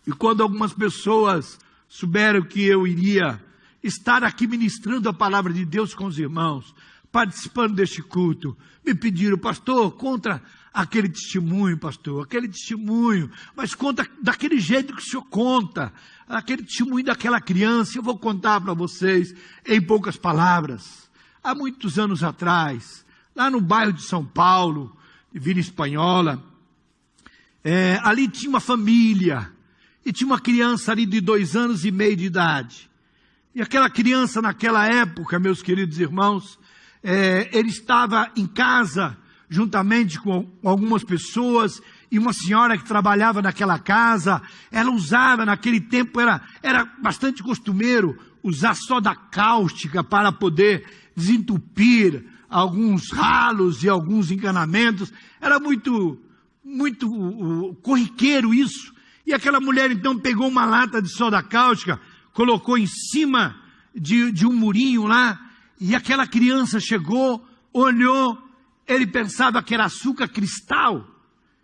E quando algumas pessoas souberam que eu iria estar aqui ministrando a palavra de Deus com os irmãos, participando deste culto, me pediram: pastor, conta aquele testemunho, pastor, aquele testemunho, mas conta daquele jeito que o senhor conta, aquele testemunho daquela criança. Eu vou contar para vocês em poucas palavras. Há muitos anos atrás, lá no bairro de São Paulo, de Vila Espanhola, ali tinha uma família, e tinha uma criança ali de 2 anos e meio de idade. E aquela criança, naquela época, meus queridos irmãos, ele estava em casa, juntamente com algumas pessoas, e uma senhora que trabalhava naquela casa. Ela usava, naquele tempo, era bastante costumeiro usar soda cáustica para poder desentupir alguns ralos e alguns encanamentos. Era muito corriqueiro isso. E aquela mulher então pegou uma lata de soda cáustica, colocou em cima de um murinho lá, e aquela criança chegou, olhou, ele pensava que era açúcar cristal,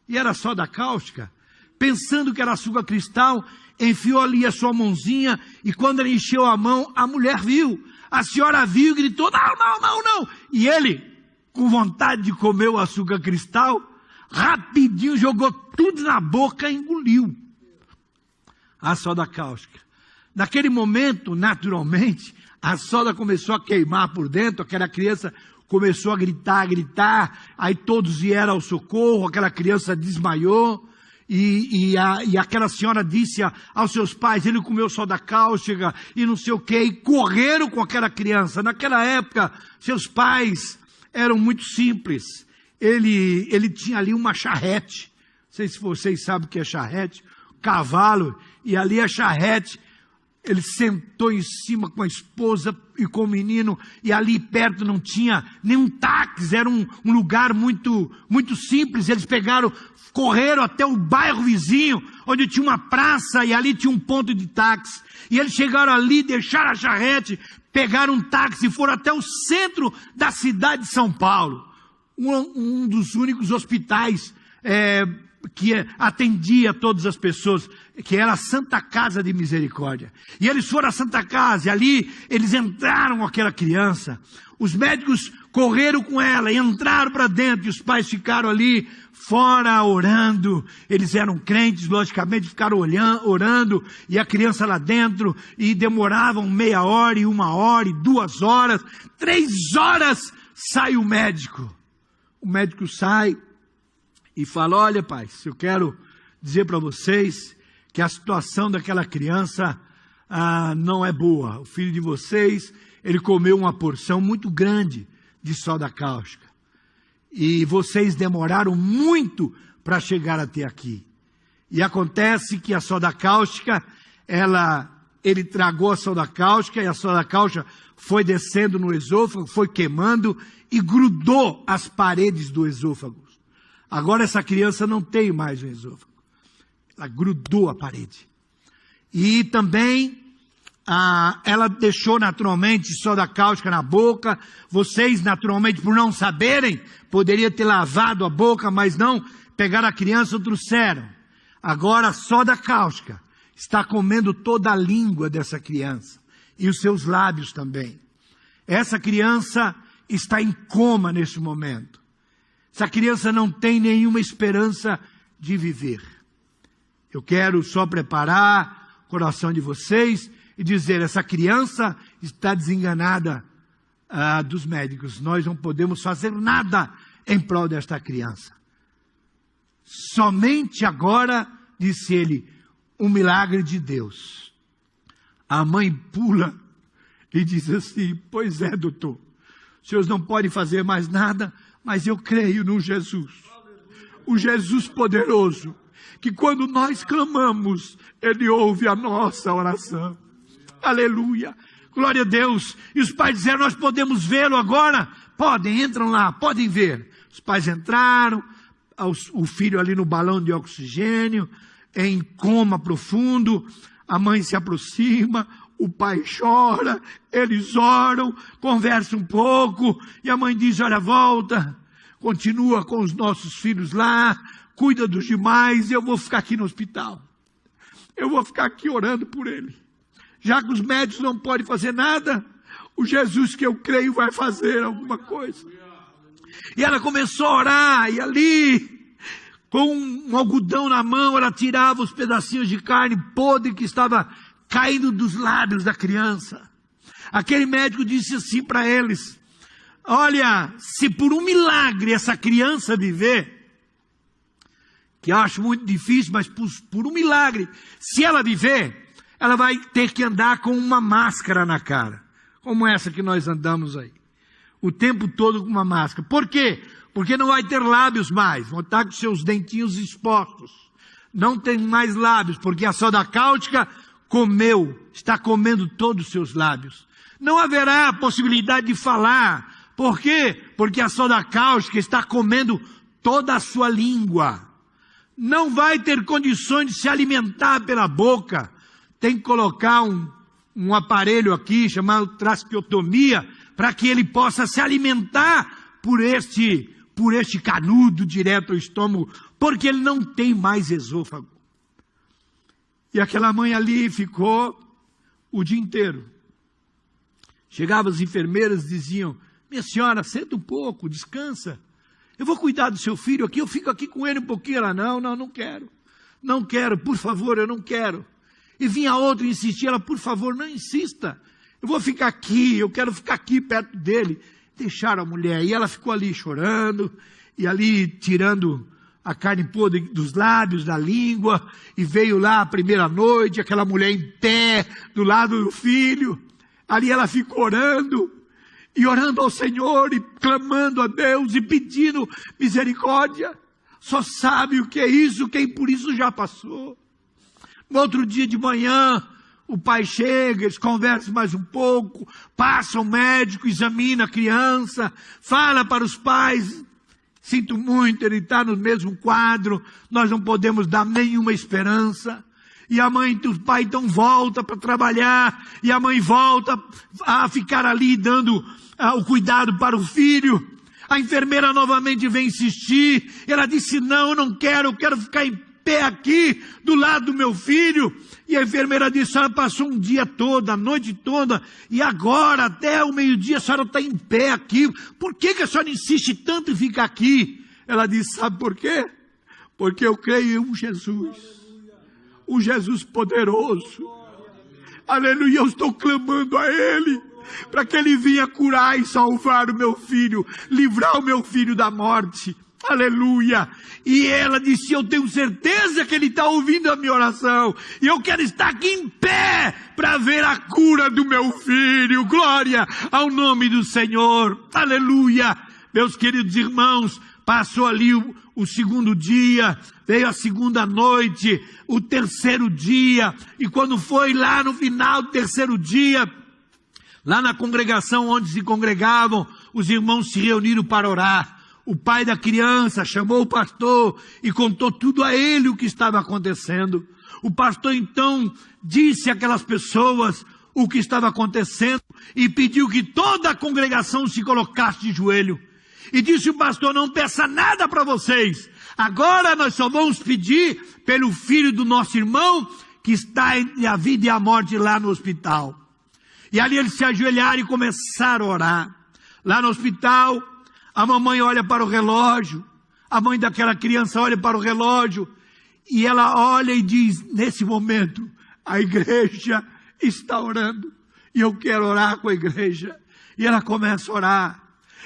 e era soda cáustica. Pensando que era açúcar cristal, enfiou ali a sua mãozinha, e quando ele encheu a mão, a mulher viu. A senhora viu e gritou: não, não, não, não. E ele, com vontade de comer o açúcar cristal, rapidinho jogou tudo na boca e engoliu a soda cáustica. Naquele momento, naturalmente, a soda começou a queimar por dentro, aquela criança começou a gritar, aí todos vieram ao socorro, aquela criança desmaiou, e aquela senhora disse aos seus pais: ele comeu soda cáustica e não sei o que, e correram com aquela criança. Naquela época, seus pais eram muito simples. Ele tinha ali uma charrete, não sei se vocês sabem o que é charrete, cavalo, e ali a charrete, ele sentou em cima com a esposa e com o menino, e ali perto não tinha nenhum táxi, era um lugar muito simples. Eles correram até o bairro vizinho, onde tinha uma praça, e ali tinha um ponto de táxi, e eles chegaram ali, deixaram a charrete, pegaram um táxi e foram até o centro da cidade de São Paulo, um dos únicos hospitais que atendia todas as pessoas, que era a Santa Casa de Misericórdia. E eles foram à Santa Casa, e ali eles entraram com aquela criança. Os médicos correram com ela e entraram para dentro, e os pais ficaram ali fora orando. Eles eram crentes, logicamente, ficaram orando, e a criança lá dentro, e demoravam meia hora, e 1 hora, e 2 horas, 3 horas, sai o médico. O médico sai e fala: olha, pais, eu quero dizer para vocês que a situação daquela criança não é boa. O filho de vocês, ele comeu uma porção muito grande de soda cáustica. E vocês demoraram muito para chegar até aqui. E acontece que a soda cáustica, ele tragou a soda cáustica, e a soda cáustica foi descendo no esôfago, foi queimando e grudou as paredes do esôfago. Agora essa criança não tem mais o esôfago. Ela grudou a parede. E também ela deixou naturalmente soda cáustica na boca. Vocês, naturalmente, por não saberem, poderiam ter lavado a boca, mas não, pegaram a criança e trouxeram. Agora a soda cáustica está comendo toda a língua dessa criança, e os seus lábios também. Essa criança está em coma neste momento. Essa criança não tem nenhuma esperança de viver. Eu quero só preparar o coração de vocês e dizer: essa criança está desenganada dos médicos. Nós não podemos fazer nada em prol desta criança. Somente agora, disse ele, um milagre de Deus. A mãe pula e diz assim: pois é, doutor, os senhores não podem fazer mais nada, mas eu creio no Jesus, o Jesus poderoso, que quando nós clamamos, Ele ouve a nossa oração. Aleluia, glória a Deus. E os pais disseram: nós podemos vê-lo agora? Podem, entram lá, podem ver. Os pais entraram, o filho ali no balão de oxigênio, em coma profundo. A mãe se aproxima, o pai chora, eles oram, conversam um pouco, e a mãe diz: olha, volta, continua com os nossos filhos lá, cuida dos demais, eu vou ficar aqui no hospital. eu vou ficar aqui orando por ele. Já que os médicos não podem fazer nada, o Jesus que eu creio vai fazer alguma coisa. E ela começou a orar, e ali, com um algodão na mão, ela tirava os pedacinhos de carne podre que estava caindo dos lábios da criança. Aquele médico disse assim para eles: olha, se por um milagre essa criança viver, que eu acho muito difícil, mas por um milagre, se ela viver, ela vai ter que andar com uma máscara na cara, como essa que nós andamos aí, o tempo todo com uma máscara. Por quê? Porque não vai ter lábios mais, vão estar com seus dentinhos expostos, não tem mais lábios, porque a soda cáustica está comendo todos os seus lábios. Não haverá possibilidade de falar. Por quê? Porque a soda cáustica está comendo toda a sua língua. Não vai ter condições de se alimentar pela boca. Tem que colocar um aparelho aqui, chamado traqueotomia, para que ele possa se alimentar por este canudo direto ao estômago, porque ele não tem mais esôfago. E aquela mãe ali ficou o dia inteiro. Chegavam as enfermeiras e diziam: minha senhora, senta um pouco, descansa. Eu vou cuidar do seu filho aqui, eu fico aqui com ele um pouquinho. Ela: não quero. Não quero, por favor, eu não quero. E vinha outra e insistia, ela: por favor, não insista. Eu vou ficar aqui, eu quero ficar aqui perto dele. Deixaram a mulher, e ela ficou ali chorando, e ali tirando a carne podre dos lábios, da língua, e veio lá a primeira noite, aquela mulher em pé, do lado do filho. Ali ela ficou orando, e orando ao Senhor, e clamando a Deus, e pedindo misericórdia. Só sabe o que é isso, quem por isso já passou. No outro dia de manhã, o pai chega, eles conversam mais um pouco, passa o médico, examina a criança, fala para os pais: sinto muito, ele está no mesmo quadro, nós não podemos dar nenhuma esperança. E a mãe, o pai então volta para trabalhar, e a mãe volta a ficar ali dando o cuidado para o filho. A enfermeira novamente vem insistir, ela disse: não, eu não quero, eu quero ficar em pé aqui, do lado do meu filho. E a enfermeira disse: a senhora passou um dia todo, a noite toda, e agora até o meio-dia a senhora está em pé aqui, por que a senhora insiste tanto em ficar aqui? Ela disse: sabe por quê? Porque eu creio em um Jesus poderoso, aleluia, eu estou clamando a Ele, para que Ele venha curar e salvar o meu filho, livrar o meu filho da morte, aleluia. E ela disse: eu tenho certeza que Ele está ouvindo a minha oração, e eu quero estar aqui em pé, para ver a cura do meu filho. Glória ao nome do Senhor, aleluia. Meus queridos irmãos, passou ali o segundo dia, veio a segunda noite, o terceiro dia, e quando foi lá no final do terceiro dia, lá na congregação onde se congregavam, os irmãos se reuniram para orar. O pai da criança chamou o pastor e contou tudo a ele o que estava acontecendo. O pastor então disse àquelas pessoas o que estava acontecendo e pediu que toda a congregação se colocasse de joelho. E disse o pastor: não peça nada para vocês, agora nós só vamos pedir pelo filho do nosso irmão que está entre a vida e a morte lá no hospital. E ali eles se ajoelharam e começaram a orar. Lá no hospital, a mamãe olha para o relógio, a mãe daquela criança olha para o relógio, e ela olha e diz: nesse momento, a igreja está orando, e eu quero orar com a igreja. E ela começa a orar,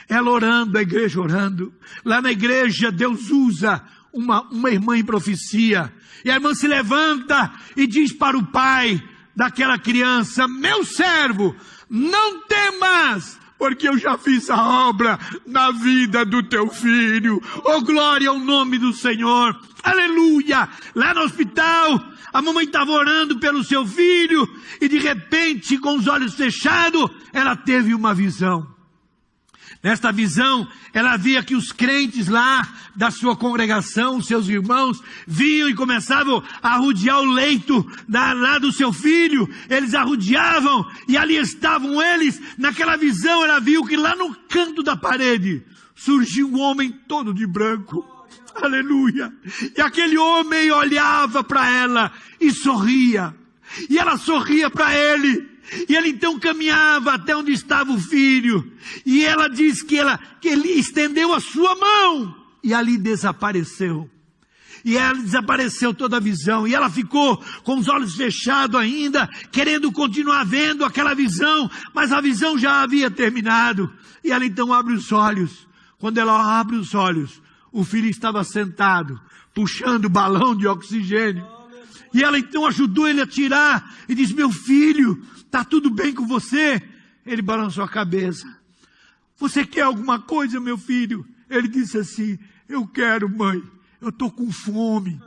ela orando, a igreja orando. Lá na igreja, Deus usa uma irmã em profecia, e a irmã se levanta e diz para o pai daquela criança: meu servo, não temas, porque eu já fiz a obra na vida do teu filho. Oh, glória ao nome do Senhor, aleluia. Lá no hospital, a mamãe estava orando pelo seu filho, e de repente, com os olhos fechados, ela teve uma visão. Nesta visão, ela via que os crentes lá da sua congregação, seus irmãos, vinham e começavam a rodear o leito lá do seu filho. Eles arrodeavam, e ali estavam eles. Naquela visão, ela viu que lá no canto da parede surgiu um homem todo de branco. Aleluia. E aquele homem olhava para ela e sorria. E ela sorria para ele. E ele então caminhava até onde estava o filho. E ela diz que ele estendeu a sua mão. E ali desapareceu. E ela desapareceu toda a visão. E ela ficou com os olhos fechados ainda, querendo continuar vendo aquela visão. Mas a visão já havia terminado. E ela então abre os olhos. Quando ela abre os olhos, o filho estava sentado, puxando o balão de oxigênio. E ela então ajudou ele a tirar. E disse: meu filho, está tudo bem com você? Ele balançou a cabeça. Você quer alguma coisa, meu filho? Ele disse assim: eu quero, mãe. Eu estou com fome.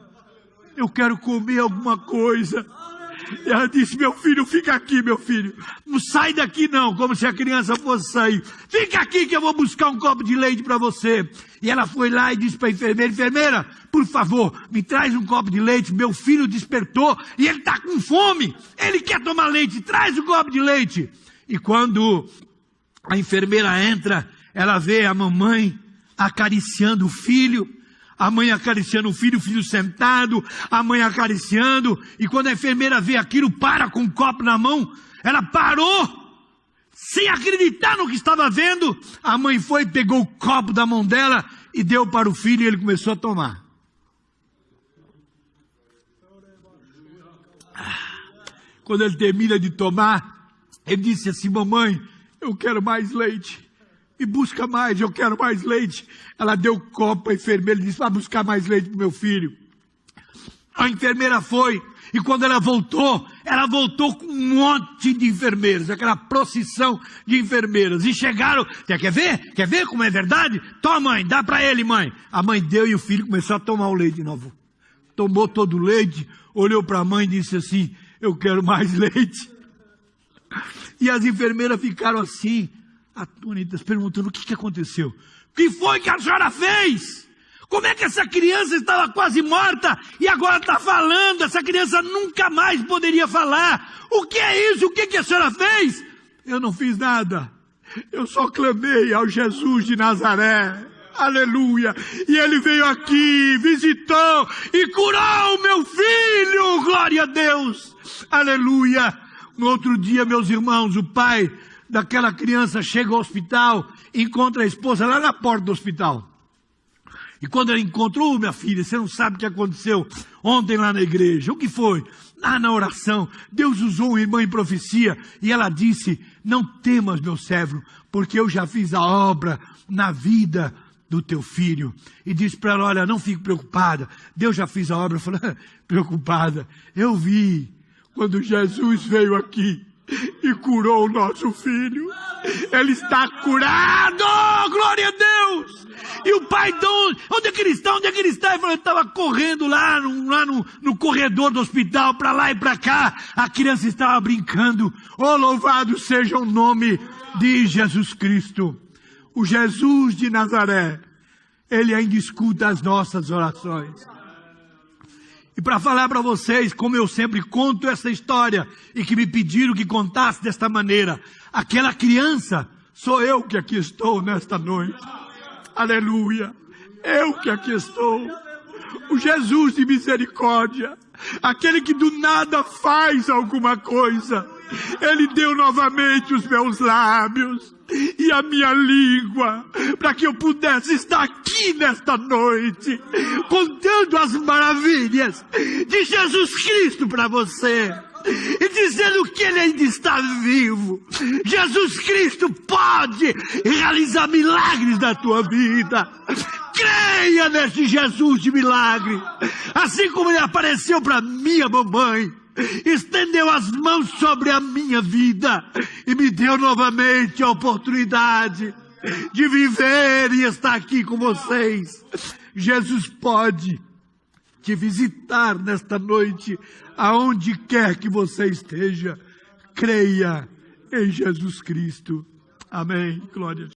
Eu quero comer alguma coisa. E ela disse: meu filho, fica aqui, meu filho. Não sai daqui não, como se a criança fosse sair. Fica aqui que eu vou buscar um copo de leite para você. E ela foi lá e disse para a enfermeira: enfermeira, por favor, me traz um copo de leite. Meu filho despertou e ele está com fome. Ele quer tomar leite, traz um copo de leite. E quando a enfermeira entra, ela vê a mamãe acariciando o filho. A mãe acariciando o filho sentado, a mãe acariciando, e quando a enfermeira vê aquilo, para com o copo na mão, ela parou, sem acreditar no que estava vendo. A mãe foi, pegou o copo da mão dela e deu para o filho e ele começou a tomar. Quando ele termina de tomar, ele disse assim: mamãe, eu quero mais leite. Me busca mais, eu quero mais leite. Ela deu o copo para a enfermeira e disse: vai buscar mais leite para o meu filho. A enfermeira foi, e quando ela voltou com um monte de enfermeiras, aquela procissão de enfermeiras. E chegaram: quer ver? Quer ver como é verdade? Toma, mãe, dá para ele, mãe. A mãe deu e o filho começou a tomar o leite de novo. Tomou todo o leite, olhou para a mãe e disse assim: eu quero mais leite. E as enfermeiras ficaram assim, atônitas, perguntando: o que aconteceu? O que foi que a senhora fez? Como é que essa criança estava quase morta e agora está falando? Essa criança nunca mais poderia falar. O que é isso? O que a senhora fez? Eu não fiz nada. Eu só clamei ao Jesus de Nazaré. Aleluia. E ele veio aqui, visitou e curou o meu filho. Glória a Deus. Aleluia. No outro dia, meus irmãos, o pai daquela criança chega ao hospital, encontra a esposa lá na porta do hospital. E quando ela encontrou: minha filha, você não sabe o que aconteceu ontem lá na igreja. O que foi? Lá na oração, Deus usou uma irmã em profecia, e ela disse: não temas, meu servo, porque eu já fiz a obra na vida do teu filho. E disse para ela: olha, não fique preocupada, Deus já fez a obra. Eu falei: preocupada? Eu vi quando Jesus veio aqui e curou o nosso filho. Ele está curado, glória a Deus. E o pai, onde é que ele está? Onde é que ele está? Ele estava correndo lá no corredor do hospital, para lá e para cá. A criança estava brincando. Oh, louvado seja o nome de Jesus Cristo. O Jesus de Nazaré, ele ainda escuta as nossas orações. E para falar para vocês, como eu sempre conto essa história, e que me pediram que contasse desta maneira, aquela criança sou eu que aqui estou nesta noite. Aleluia. Eu que aqui estou. O Jesus de misericórdia, aquele que do nada faz alguma coisa. Ele deu novamente os meus lábios e a minha língua, para que eu pudesse estar aqui nesta noite, contando as maravilhas de Jesus Cristo para você, e dizendo que Ele ainda está vivo. Jesus Cristo pode realizar milagres na tua vida. Creia nesse Jesus de milagre, assim como Ele apareceu para minha mamãe, estendeu as mãos sobre a minha vida e me deu novamente a oportunidade de viver e estar aqui com vocês. Jesus pode te visitar nesta noite, aonde quer que você esteja. Creia em Jesus Cristo. Amém. Glória a Deus.